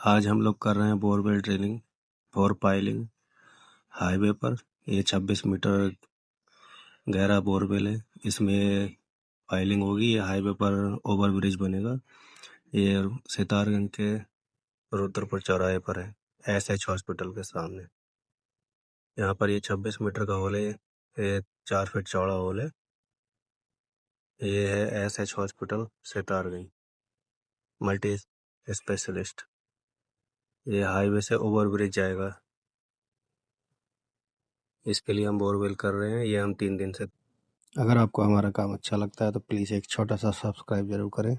आज हम लोग कर रहे हैं borewell drilling for piling highway पर। ये 26 मीटर गहरा बोरवेल है। इसमें पाइलिंग होगी। ये हाईवे पर ओवर ब्रिज बनेगा। ये सितारगंज के रुद्रपुर चौराहे पर है, एसएच हॉस्पिटल के सामने। यहाँ पर ये 26 मीटर का होल है। ये 4 फीट चौड़ा होल है। ये है SH hospital Sitarganj multi specialist. ये हाईवे से ओवर ब्रिज जाएगा। इसके लिए हम बोरवेल कर रहे हैं। ये हम 3 दिन से। अगर आपको हमारा काम अच्छा लगता है तो प्लीज़ एक छोटा सा सब्सक्राइब जरूर करें।